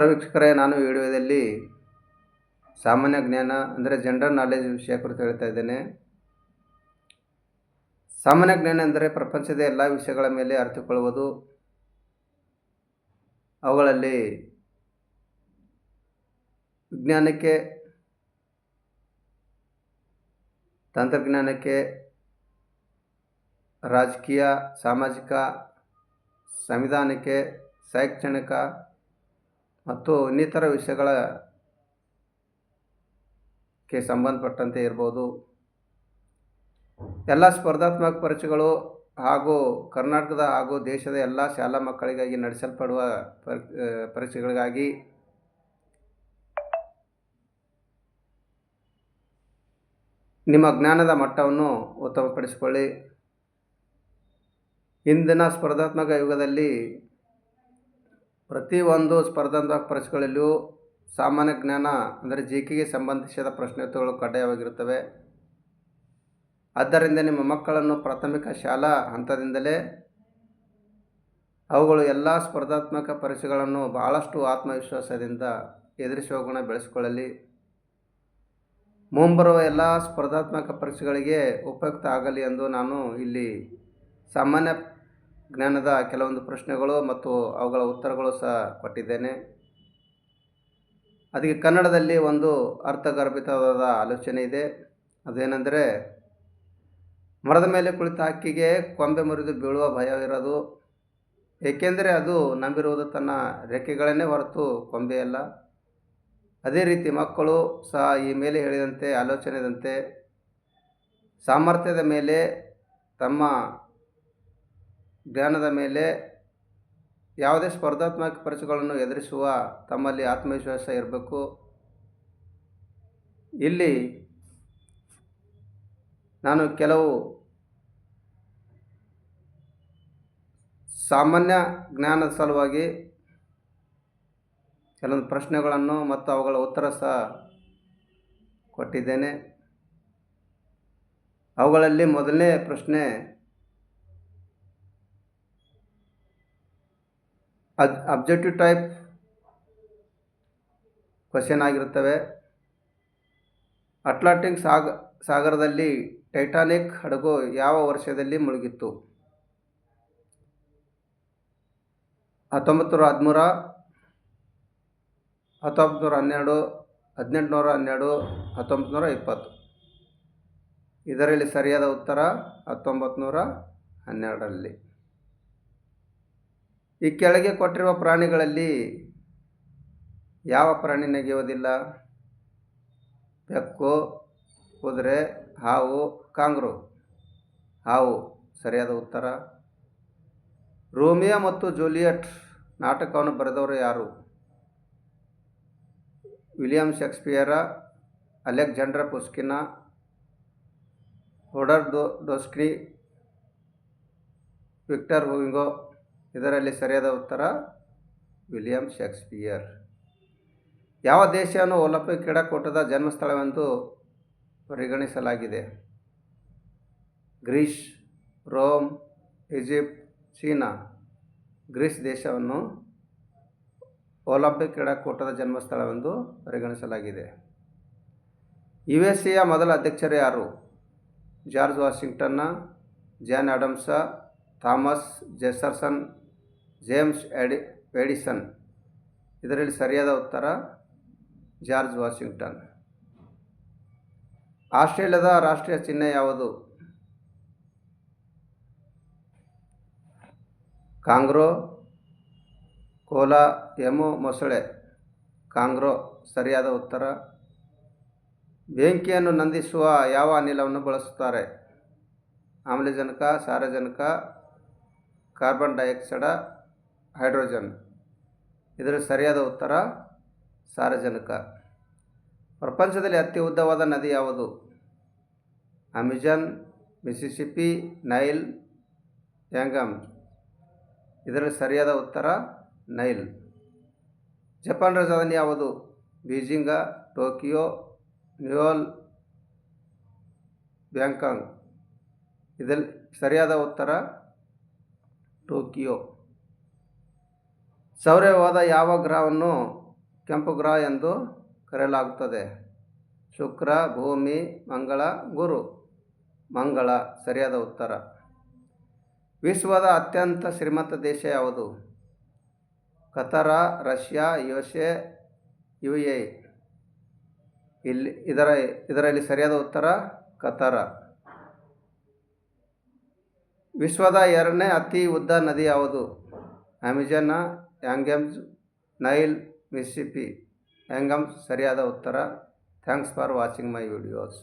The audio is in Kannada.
ವೀಕ್ಷಕರೇ, ನಾನು ಈ ವಿಡಿಯೋದಲ್ಲಿ ಸಾಮಾನ್ಯ ಜ್ಞಾನ ಅಂದರೆ ಜನರಲ್ ನಾಲೆಜ್ ವಿಷಯ ಕುರಿತು ಹೇಳ್ತಾ ಇದ್ದೇನೆ. ಸಾಮಾನ್ಯ ಜ್ಞಾನ ಎಂದರೆ ಪ್ರಪಂಚದ ಎಲ್ಲ ವಿಷಯಗಳ ಮೇಲೆ ಅರಿತುಕೊಳ್ಳುವುದು. ಅವುಗಳಲ್ಲಿ ವಿಜ್ಞಾನಕ್ಕೆ, ತಂತ್ರಜ್ಞಾನಕ್ಕೆ, ರಾಜಕೀಯ, ಸಾಮಾಜಿಕ, ಸಂವಿಧಾನಕ್ಕೆ, ಶೈಕ್ಷಣಿಕ ಮತ್ತು ಇನ್ನಿತರ ವಿಷಯಗಳಿಗೆ ಸಂಬಂಧಪಟ್ಟಂತೆ ಇರ್ಬೋದು. ಎಲ್ಲ ಸ್ಪರ್ಧಾತ್ಮಕ ಪರೀಕ್ಷೆಗಳು ಹಾಗೂ ಕರ್ನಾಟಕದ ಹಾಗೂ ದೇಶದ ಎಲ್ಲ ಶಾಲಾ ಮಕ್ಕಳಿಗಾಗಿ ನಡೆಸಲ್ಪಡುವ ಪರೀಕ್ಷೆಗಳಿಗಾಗಿ ನಿಮ್ಮ ಜ್ಞಾನದ ಮಟ್ಟವನ್ನು ಉತ್ತಮಪಡಿಸಿಕೊಳ್ಳಿ. ಇಂದಿನ ಸ್ಪರ್ಧಾತ್ಮಕ ಯುಗದಲ್ಲಿ ಪ್ರತಿಯೊಂದು ಸ್ಪರ್ಧಾತ್ಮಕ ಪರೀಕ್ಷೆಗಳಲ್ಲಿಯೂ ಸಾಮಾನ್ಯ ಜ್ಞಾನ ಅಂದರೆ ಜಿಕೆಗೆ ಸಂಬಂಧಿಸಿದ ಪ್ರಶ್ನೋತ್ತರಗಳು ಕಡ್ಡಾಯವಾಗಿರುತ್ತವೆ. ಆದ್ದರಿಂದ ನಿಮ್ಮ ಮಕ್ಕಳನ್ನು ಪ್ರಾಥಮಿಕ ಶಾಲಾ ಹಂತದಿಂದಲೇ ಅವುಗಳು ಎಲ್ಲ ಸ್ಪರ್ಧಾತ್ಮಕ ಪರೀಕ್ಷೆಗಳನ್ನು ಬಹಳಷ್ಟು ಆತ್ಮವಿಶ್ವಾಸದಿಂದ ಎದುರಿಸುವ ಗುಣ ಬೆಳೆಸಿಕೊಳ್ಳಲಿ. ಮುಂಬರುವ ಎಲ್ಲ ಸ್ಪರ್ಧಾತ್ಮಕ ಪರೀಕ್ಷೆಗಳಿಗೆ ಉಪಯುಕ್ತ ಆಗಲಿ ಎಂದು ನಾನು ಇಲ್ಲಿ ಸಾಮಾನ್ಯ ಜ್ಞಾನದ ಕೆಲವೊಂದು ಪ್ರಶ್ನೆಗಳು ಮತ್ತು ಅವುಗಳ ಉತ್ತರಗಳು ಸಹ ಕೊಟ್ಟಿದ್ದೇನೆ. ಅದಕ್ಕೆ ಕನ್ನಡದಲ್ಲಿ ಒಂದು ಅರ್ಥಗರ್ಭಿತವಾದ ಆಲೋಚನೆ ಇದೆ. ಅದೇನೆಂದರೆ, ಮರದ ಮೇಲೆ ಕುಳಿತ ಹಕ್ಕಿಗೆ ಕೊಂಬೆ ಮುರಿದು ಬೀಳುವ ಭಯವಿರೋದು, ಏಕೆಂದರೆ ಅದು ನಂಬಿರುವುದು ತನ್ನ ರೆಕ್ಕೆಗಳನ್ನೇ ಹೊರತು ಕೊಂಬೆಯಲ್ಲ. ಅದೇ ರೀತಿ ಮಕ್ಕಳು ಸಹ ಈ ಮೇಲೆ ಹೇಳಿದಂತೆ ಆಲೋಚನೆದಂತೆ ಸಾಮರ್ಥ್ಯದ ಮೇಲೆ, ತಮ್ಮ ಜ್ಞಾನದ ಮೇಲೆ ಯಾವುದೇ ಸ್ಪರ್ಧಾತ್ಮಕ ಪರೀಕ್ಷೆಗಳನ್ನು ಎದುರಿಸುವ ತಮ್ಮಲ್ಲಿ ಆತ್ಮವಿಶ್ವಾಸ ಇರಬೇಕು. ಇಲ್ಲಿ ನಾನು ಕೆಲವು ಸಾಮಾನ್ಯ ಜ್ಞಾನದ ಸಲುವಾಗಿ ಕೆಲವೊಂದು ಪ್ರಶ್ನೆಗಳನ್ನು ಮತ್ತು ಅವುಗಳ ಉತ್ತರ ಸಹ ಕೊಟ್ಟಿದ್ದೇನೆ. ಅವುಗಳಲ್ಲಿ ಮೊದಲನೇ ಪ್ರಶ್ನೆ ಅಬ್ಜೆಕ್ಟಿವ್ ಟೈಪ್ ಕ್ವಶನ್ ಆಗಿರುತ್ತವೆ. ಅಟ್ಲಾಂಟಿಕ್ ಸಾಗರದಲ್ಲಿ ಟೈಟಾನಿಕ್ ಹಡಗು ಯಾವ ವರ್ಷದಲ್ಲಿ ಮುಳುಗಿತ್ತು? 1913, 1912, 1812, 1920. ಇದರಲ್ಲಿ ಸರಿಯಾದ ಉತ್ತರ 1912ರಲ್ಲಿ. ಈ ಕೆಳಗೆ ಕೊಟ್ಟಿರುವ ಪ್ರಾಣಿಗಳಲ್ಲಿ ಯಾವ ಪ್ರಾಣಿ ನೆಗೆಯುವುದಿಲ್ಲ? ಬೆಕ್ಕು, ಕುದುರೆ, ಹಾವು, ಕಾಂಗ್ರೂ. ಹಾವು ಸರಿಯಾದ ಉತ್ತರ. ರೋಮಿಯೋ ಮತ್ತು ಜೂಲಿಯಟ್ ನಾಟಕವನ್ನು ಬರೆದವರು ಯಾರು? William Shakespeare, Alexander Pushkin, Theodor Dostoevsky, Victor Hugo. ಇದರಲ್ಲಿ ಸರಿಯಾದ ಉತ್ತರ ವಿಲಿಯಂ ಶೇಕ್ಸ್ಪಿಯರ್. ಯಾವ ದೇಶವನ್ನು ಒಲಿಂಪಿಕ್ ಕ್ರೀಡಾಕೂಟದ ಜನ್ಮಸ್ಥಳವೆಂದು ಪರಿಗಣಿಸಲಾಗಿದೆ? ಗ್ರೀಸ್, ರೋಮ್, ಈಜಿಪ್ಟ್, ಚೀನಾ. ಗ್ರೀಸ್ ದೇಶವನ್ನು ಒಲಿಂಪಿಕ್ ಕ್ರೀಡಾಕೂಟದ ಜನ್ಮಸ್ಥಳವೆಂದು ಪರಿಗಣಿಸಲಾಗಿದೆ. USA ಮೊದಲ ಅಧ್ಯಕ್ಷರು ಯಾರು? George Washington, John Adams, Thomas Jefferson, James Edison. ಇದರಲ್ಲಿ ಸರಿಯಾದ ಉತ್ತರ ಜಾರ್ಜ್ ವಾಷಿಂಗ್ಟನ್. ಆಸ್ಟ್ರೇಲಿಯಾದ ರಾಷ್ಟ್ರೀಯ ಚಿಹ್ನೆ ಯಾವುದು? ಕಾಂಗ್ರೋ, ಕೋಲ, ಎಮು, ಮೊಸಳೆ. ಕಾಂಗ್ರೋ ಸರಿಯಾದ ಉತ್ತರ. ಬೆಂಕಿಯನ್ನು ನಂದಿಸುವ ಯಾವ ಅನಿಲವನ್ನು ಬಳಸುತ್ತಾರೆ? ಆಮ್ಲಜನಕ, ಸಾರಜನಕ, ಕಾರ್ಬನ್ ಡೈಆಕ್ಸೈಡ್, ಹೈಡ್ರೋಜನ್. ಇದರ ಸರಿಯಾದ ಉತ್ತರ ಸಾರಜನಕ. ಪ್ರಪಂಚದಲ್ಲಿ ಅತಿ ಉದ್ದವಾದ ನದಿ ಯಾವುದು? ಅಮೆಜಾನ್, ಮಿಸಿಸಿಪ್ಪಿ, ನೈಲ್, ಯಾಂಗಮ್. ಇದರಲ್ಲಿ ಸರಿಯಾದ ಉತ್ತರ ನೈಲ್. ಜಪಾನ್ ರಾಜಧಾನಿ ಯಾವುದು? Beijing, Tokyo, New York, Bangkok. ಇದರಲ್ಲಿ ಸರಿಯಾದ ಉತ್ತರ ಟೋಕಿಯೋ. ಸೌರವ್ಯೂಹದ ಯಾವ ಗ್ರಹವನ್ನು ಕೆಂಪು ಗ್ರಹ ಎಂದು ಕರೆಯಲಾಗುತ್ತದೆ? ಶುಕ್ರ, ಭೂಮಿ, ಮಂಗಳ, ಗುರು. ಮಂಗಳ ಸರಿಯಾದ ಉತ್ತರ. ವಿಶ್ವದ ಅತ್ಯಂತ ಶ್ರೀಮಂತ ದೇಶ ಯಾವುದು? ಕತಾರ, ರಷ್ಯಾ, USA, UAE. ಇದರಲ್ಲಿ ಸರಿಯಾದ ಉತ್ತರ ಕತಾರ. ವಿಶ್ವದ 2ನೇ ಅತಿ ಉದ್ದ ನದಿ ಯಾವುದು? ಅಮೆಜಾನ್, ಯಾಂಗಮ್ಸ್, ನೈಲ್, ಮಿಸಿಸಿಪಿ. ಯಾಂಗಮ್ಸ್ ಸರಿಯಾದ ಉತ್ತರ. Thanks for watching my videos.